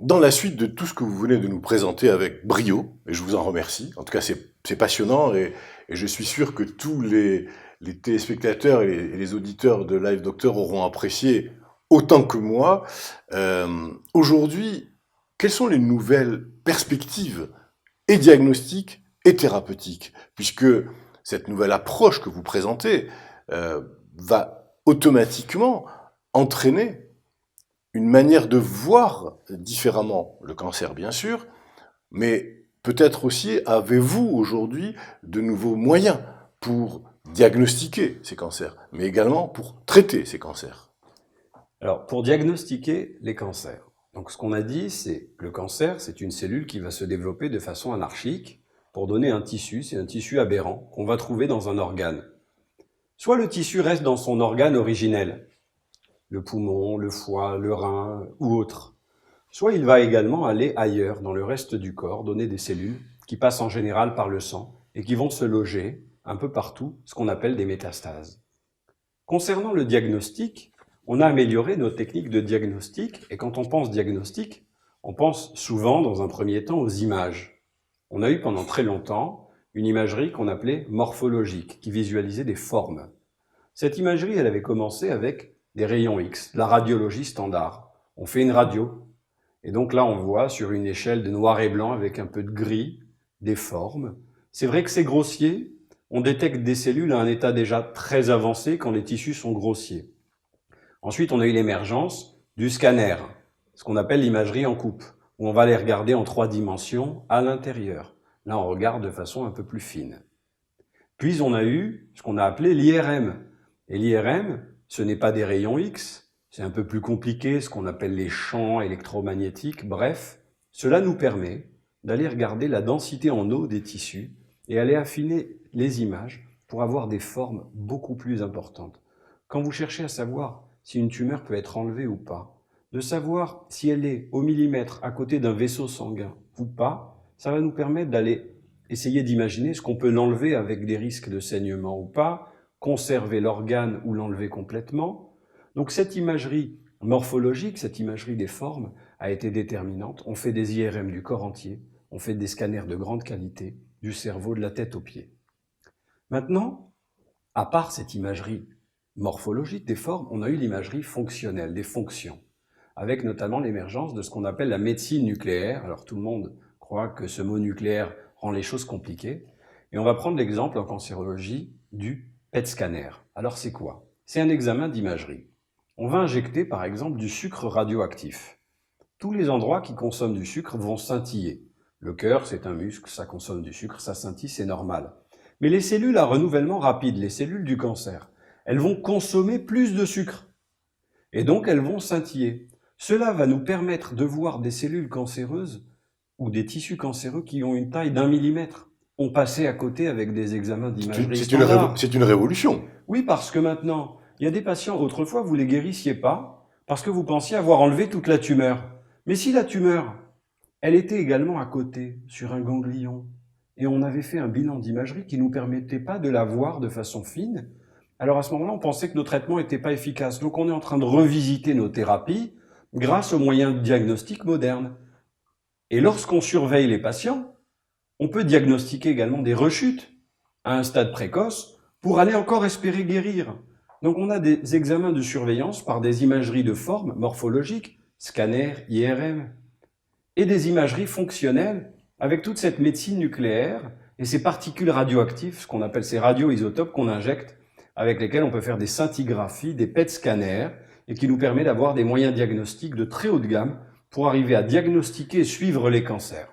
dans la suite de tout ce que vous venez de nous présenter avec brio, et je vous en remercie, en tout cas c'est passionnant, et je suis sûr que tous les téléspectateurs et les auditeurs de Live Docteur auront apprécié autant que moi. Aujourd'hui, quelles sont les nouvelles perspectives et diagnostiques et thérapeutiques, puisque cette nouvelle approche que vous présentez va automatiquement entraîner une manière de voir différemment le cancer, bien sûr, mais peut-être aussi avez-vous aujourd'hui de nouveaux moyens pour diagnostiquer ces cancers, mais également pour traiter ces cancers. Alors, pour diagnostiquer les cancers, donc ce qu'on a dit, c'est que le cancer, c'est une cellule qui va se développer de façon anarchique pour donner un tissu, c'est un tissu aberrant qu'on va trouver dans un organe. Soit le tissu reste dans son organe originel, le poumon, le foie, le rein ou autre. Soit il va également aller ailleurs, dans le reste du corps, donner des cellules qui passent en général par le sang et qui vont se loger un peu partout, ce qu'on appelle des métastases. Concernant le diagnostic, on a amélioré nos techniques de diagnostic et quand on pense diagnostic, on pense souvent dans un premier temps aux images. On a eu pendant très longtemps une imagerie qu'on appelait morphologique, qui visualisait des formes. Cette imagerie, elle avait commencé avec des rayons X, la radiologie standard. On fait une radio, et donc là on voit sur une échelle de noir et blanc avec un peu de gris, des formes. C'est vrai que c'est grossier, on détecte des cellules à un état déjà très avancé quand les tissus sont grossiers. Ensuite on a eu l'émergence du scanner, ce qu'on appelle l'imagerie en coupe, où on va les regarder en 3 dimensions à l'intérieur. Là on regarde de façon un peu plus fine. Puis on a eu ce qu'on a appelé l'IRM, et l'IRM, ce n'est pas des rayons X, c'est un peu plus compliqué, ce qu'on appelle les champs électromagnétiques. Bref, cela nous permet d'aller regarder la densité en eau des tissus et aller affiner les images pour avoir des formes beaucoup plus importantes. Quand vous cherchez à savoir si une tumeur peut être enlevée ou pas, de savoir si elle est au millimètre à côté d'un vaisseau sanguin ou pas, ça va nous permettre d'aller essayer d'imaginer ce qu'on peut l'enlever avec des risques de saignement ou pas, conserver l'organe ou l'enlever complètement. Donc cette imagerie morphologique, cette imagerie des formes a été déterminante. On fait des IRM du corps entier, on fait des scanners de grande qualité, du cerveau, de la tête aux pieds. Maintenant, à part cette imagerie morphologique des formes, on a eu l'imagerie fonctionnelle, des fonctions, avec notamment l'émergence de ce qu'on appelle la médecine nucléaire. Alors tout le monde croit que ce mot nucléaire rend les choses compliquées. Et on va prendre l'exemple en cancérologie du PET scanner. Alors c'est quoi? C'est un examen d'imagerie. On va injecter par exemple du sucre radioactif. Tous les endroits qui consomment du sucre vont scintiller. Le cœur, c'est un muscle, ça consomme du sucre, ça scintille, c'est normal. Mais les cellules à renouvellement rapide, les cellules du cancer, elles vont consommer plus de sucre. Et donc elles vont scintiller. Cela va nous permettre de voir des cellules cancéreuses ou des tissus cancéreux qui ont une taille d'1 millimètre. On passait à côté avec des examens d'imagerie standard. C'est une révolution. Oui, parce que maintenant, il y a des patients, autrefois, vous les guérissiez pas parce que vous pensiez avoir enlevé toute la tumeur. Mais si la tumeur, elle était également à côté, sur un ganglion, et on avait fait un bilan d'imagerie qui ne nous permettait pas de la voir de façon fine, alors à ce moment-là, on pensait que nos traitements n'étaient pas efficaces. Donc on est en train de revisiter nos thérapies grâce aux moyens de diagnostic modernes. Et lorsqu'on surveille les patients, on peut diagnostiquer également des rechutes à un stade précoce pour aller encore espérer guérir. Donc on a des examens de surveillance par des imageries de forme morphologiques, scanner, IRM, et des imageries fonctionnelles avec toute cette médecine nucléaire et ces particules radioactives, ce qu'on appelle ces radioisotopes qu'on injecte, avec lesquels on peut faire des scintigraphies, des PET scanners, et qui nous permet d'avoir des moyens diagnostiques de très haute gamme pour arriver à diagnostiquer et suivre les cancers.